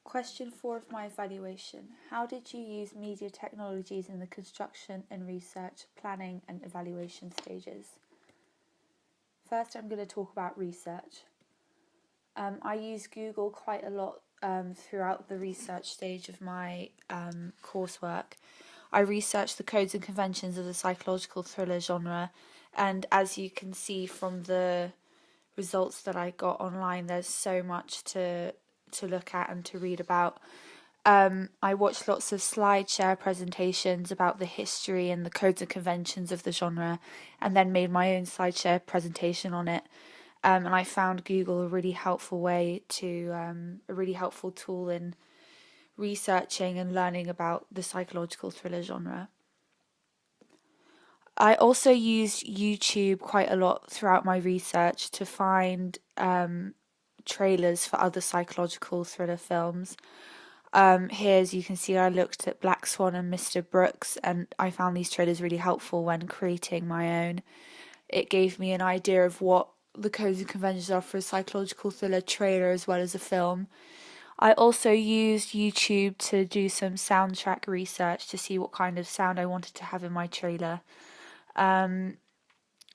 Question 4 of my evaluation. How did you use media technologies in the construction and research, planning and evaluation stages? First, I'm going to talk about research. I use Google quite a lot throughout the research stage of my coursework. I researched the codes and conventions of the psychological thriller genre, and as you can see from the results that I got online, there's so much to look at and to read about. I watched lots of SlideShare presentations about the history and the codes and conventions of the genre, and then made my own SlideShare presentation on it. And I found Google a really helpful a really helpful tool in researching and learning about the psychological thriller genre. I also used YouTube quite a lot throughout my research to find trailers for other psychological thriller films. Here, as you can see, I looked at Black Swan and Mr. Brooks, and I found these trailers really helpful when creating my own. It gave me an idea of what the codes and conventions are for a psychological thriller trailer as well as a film. I also used YouTube to do some soundtrack research to see what kind of sound I wanted to have in my trailer. I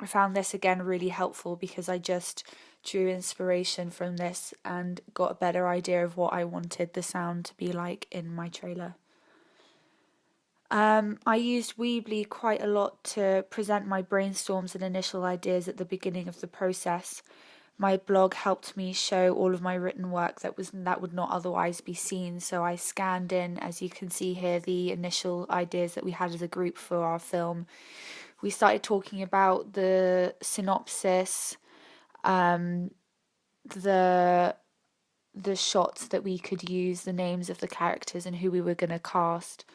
found this again really helpful because I just drew inspiration from this and got a better idea of what I wanted the sound to be like in my trailer. I used Weebly quite a lot to present my brainstorms and initial ideas at the beginning of the process. My blog helped me show all of my written work that would not otherwise be seen, so I scanned in, as you can see here, the initial ideas that we had as a group for our film. We started talking about the synopsis, the shots that we could use, the names of the characters and who we were going to cast.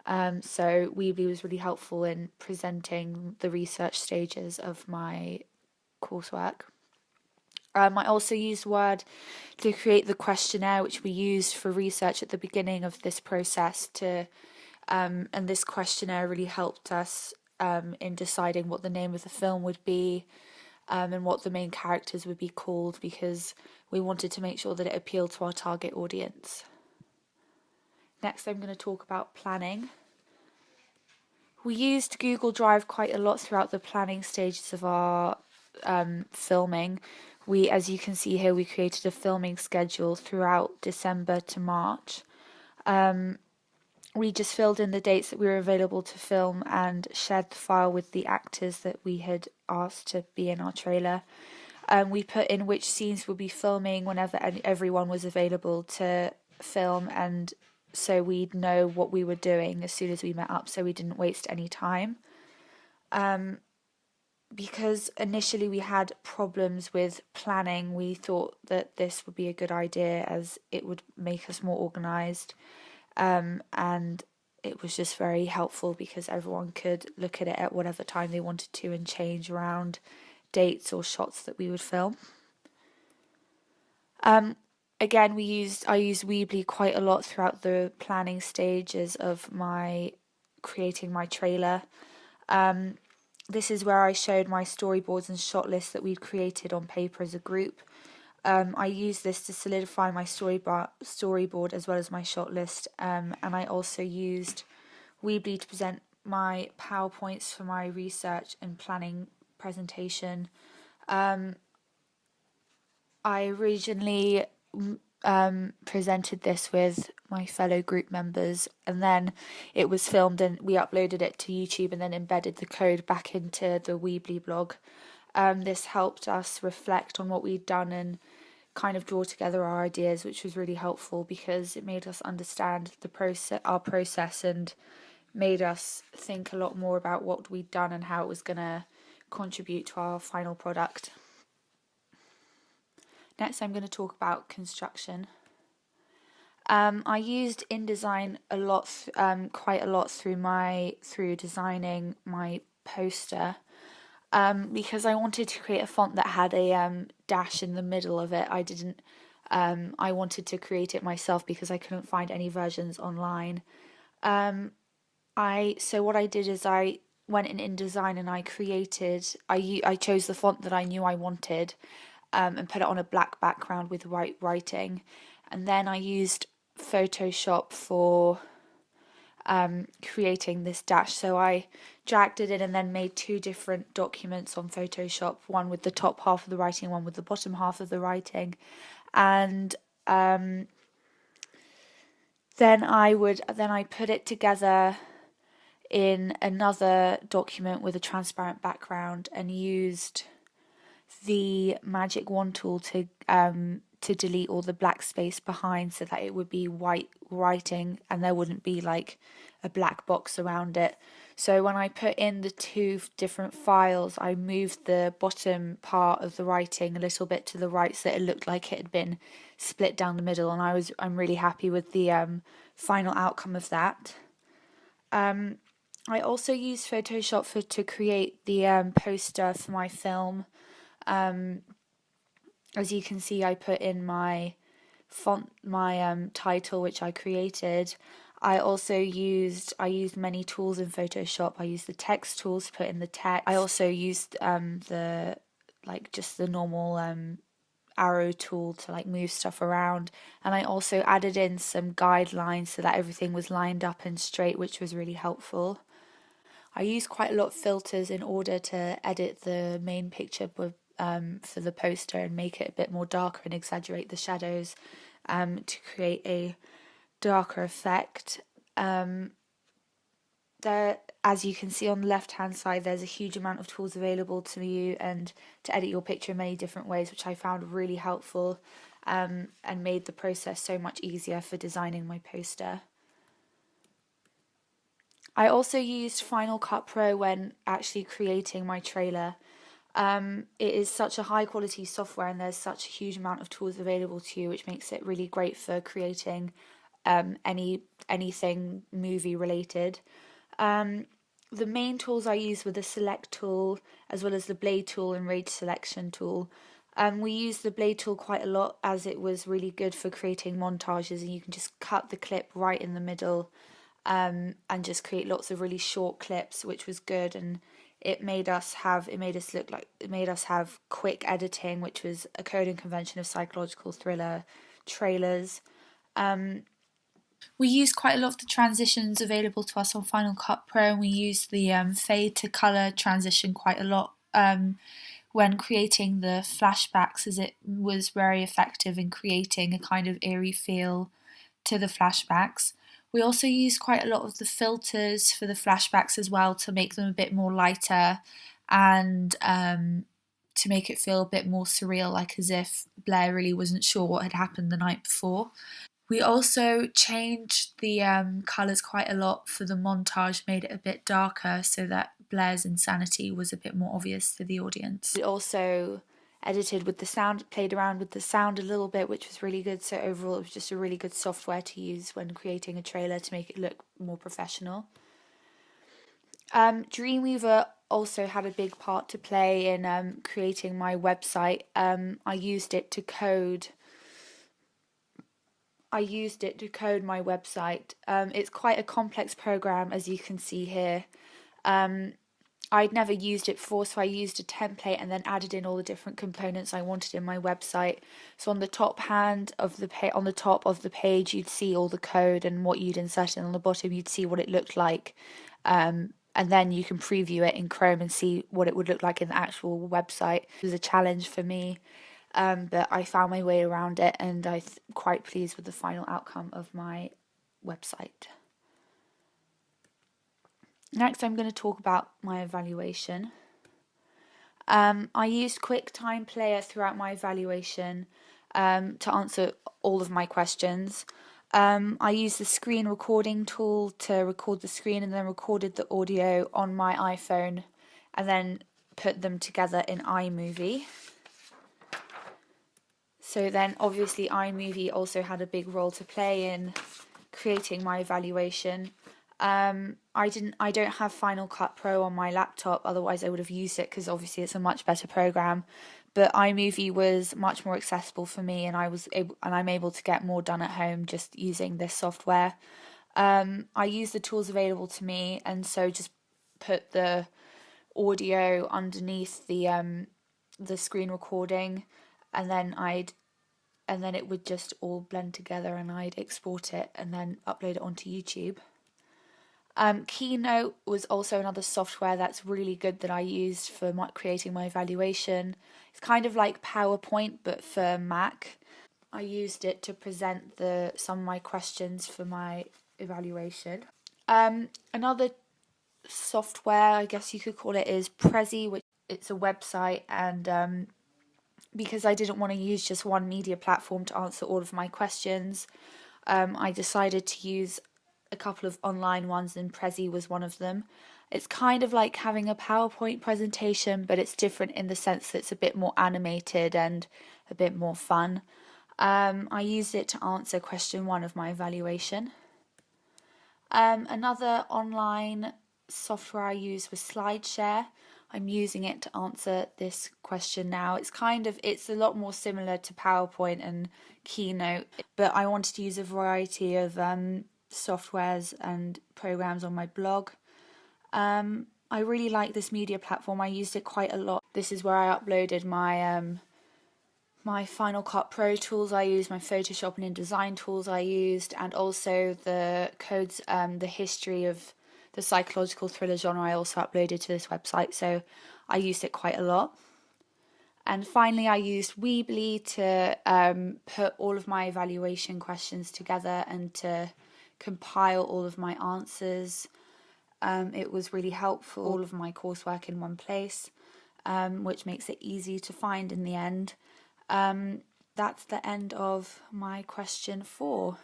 So Weebly was really helpful in presenting the research stages of my coursework. I also used Word to create the questionnaire which we used for research at the beginning of this process and this questionnaire really helped us in deciding what the name of the film would be and what the main characters would be called, because we wanted to make sure that it appealed to our target audience. Next, I'm going to talk about planning. We used Google Drive quite a lot throughout the planning stages of our filming. As you can see here, we created a filming schedule throughout December to March. We just filled in the dates that we were available to film and shared the file with the actors that we had asked to be in our trailer. We put in which scenes we'd be filming whenever everyone was available to film, and so we'd know what we were doing as soon as we met up, so we didn't waste any time. Because initially we had problems with planning, we thought that this would be a good idea as it would make us more organised. And it was just very helpful because everyone could look at it at whatever time they wanted to and change around dates or shots that we would film. Again, I used Weebly quite a lot throughout the planning stages of my creating my trailer. This is where I showed my storyboards and shot lists that we'd created on paper as a group. I used this to solidify my storyboard as well as my shot list, and I also used Weebly to present my PowerPoints for my research and planning presentation. I originally presented this with my fellow group members, and then it was filmed and we uploaded it to YouTube and then embedded the code back into the Weebly blog. This helped us reflect on what we'd done and kind of draw together our ideas, which was really helpful because it made us understand our process, and made us think a lot more about what we'd done and how it was going to contribute to our final product. Next, I'm going to talk about construction. I used InDesign quite a lot through designing my poster. Because I wanted to create a font that had a dash in the middle of it. I wanted to create it myself because I couldn't find any versions online. So what I did is I went in InDesign and I chose the font that I knew I wanted, and put it on a black background with white writing, and then I used Photoshop for creating this dash. So I dragged it in and then made two different documents on Photoshop, one with the top half of the writing, one with the bottom half of the writing. And then I put it together in another document with a transparent background and used the magic wand tool to delete all the black space behind so that it would be white writing and there wouldn't be like a black box around it. So when I put in the two different files, I moved the bottom part of the writing a little bit to the right so that it looked like it had been split down the middle, and I'm really happy with the final outcome of that. I also used Photoshop to create the poster for my film. As you can see, I put in my font, my title, which I created. I used many tools in Photoshop. I used the text tools to put in the text. I also used just the normal arrow tool to like move stuff around, and I also added in some guidelines so that everything was lined up and straight, which was really helpful. I used quite a lot of filters in order to edit the main picture for the poster and make it a bit more darker and exaggerate the shadows to create a darker effect. There, as you can see on the left hand side, there's a huge amount of tools available to you and to edit your picture in many different ways, which I found really helpful and made the process so much easier for designing my poster. I also used Final Cut Pro when actually creating my trailer. It is such a high quality software and there's such a huge amount of tools available to you, which makes it really great for creating anything movie related. The main tools I used were the Select tool, as well as the Blade tool and Rage Selection tool. We used the Blade tool quite a lot as it was really good for creating montages, and you can just cut the clip right in the middle and just create lots of really short clips, which was good. And it made us have quick editing, which was a coding convention of psychological thriller trailers. We used quite a lot of the transitions available to us on Final Cut Pro, and we used the fade to colour transition quite a lot when creating the flashbacks, as it was very effective in creating a kind of eerie feel to the flashbacks. We also used quite a lot of the filters for the flashbacks as well to make them a bit more lighter and to make it feel a bit more surreal, like as if Blair really wasn't sure what had happened the night before. We also changed the colours quite a lot for the montage, made it a bit darker so that Blair's insanity was a bit more obvious to the audience. We also edited with the sound, played around with the sound a little bit, which was really good. So overall it was just a really good software to use when creating a trailer to make it look more professional. Dreamweaver also had a big part to play in creating my website. I used it to code my website. It's quite a complex program, as you can see here. I'd never used it before, so I used a template and then added in all the different components I wanted in my website. So on the top of the page, you'd see all the code and what you'd insert, and on the bottom you'd see what it looked like. And then you can preview it in Chrome and see what it would look like in the actual website. It was a challenge for me, but I found my way around it, and I'm quite pleased with the final outcome of my website. Next, I'm going to talk about my evaluation. I used QuickTime Player throughout my evaluation to answer all of my questions. I used the screen recording tool to record the screen and then recorded the audio on my iPhone and then put them together in iMovie. So then obviously iMovie also had a big role to play in creating my evaluation. I don't have Final Cut Pro on my laptop, otherwise I would have used it because obviously it's a much better program. But iMovie was much more accessible for me, and I'm able to get more done at home just using this software. I use the tools available to me, and so just put the audio underneath the screen recording, and then I'd and then it would just all blend together, and I'd export it and then upload it onto YouTube. Keynote was also another software that's really good that I used for creating my evaluation. It's kind of like PowerPoint but for Mac. I used it to present some of my questions for my evaluation. Another software, I guess you could call it, is Prezi, which it's a website, and because I didn't want to use just one media platform to answer all of my questions, I decided to use a couple of online ones, and Prezi was one of them. It's kind of like having a PowerPoint presentation, but it's different in the sense that it's a bit more animated and a bit more fun. I used it to answer question 1 of my evaluation. Another online software I used was SlideShare. I'm using it to answer this question now. It's a lot more similar to PowerPoint and Keynote, but I wanted to use a variety of softwares and programs on my blog. I really like this media platform. I used it quite a lot. This is where I uploaded my Final Cut Pro tools I used, my Photoshop and InDesign tools I used, and also the codes, the history of the psychological thriller genre I also uploaded to this website, so I used it quite a lot. And finally, I used Weebly to put all of my evaluation questions together and to compile all of my answers. It was really helpful, all of my coursework in one place, which makes it easy to find in the end. That's the end of my question 4.